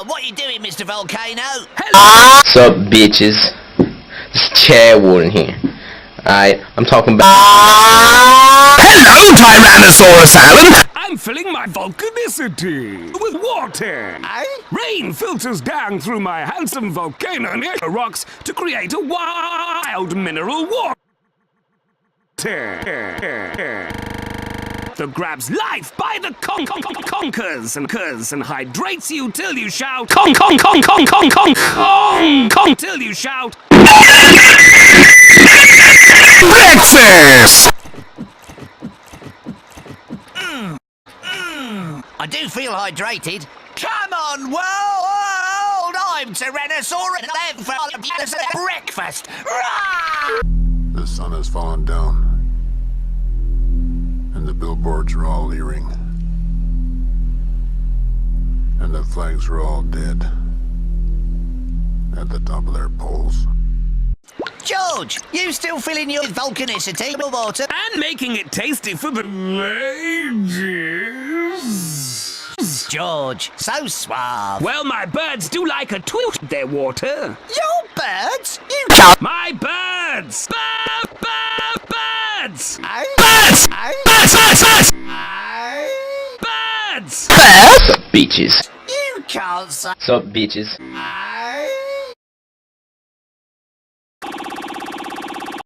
What you doing, Mr. Volcano? Hello. What's up, bitches? It's Chair Warden here. I'm talking about. Hello, Tyrannosaurus Alan! I'm filling my volcanicity with water. Rain filters down through my handsome volcano near the rocks to create a wild mineral water that grabs life by the conkers and hydrates you till you shout kong till you shout breakfast. I do feel hydrated. Come on, world! I'm Tyrannosaurus and I'm for breakfast. The sun has fallen down, and the billboards are all leering, and the flags are all dead at the top of their poles. George, you still filling your volcanicity with water? And making it tasty for the ladies. George, so suave. Well, my birds do like a twilt their water. Your birds? You can't. My birds! Birds! Birds! Birds! What's up, bitches? You can't say. What's up, bitches?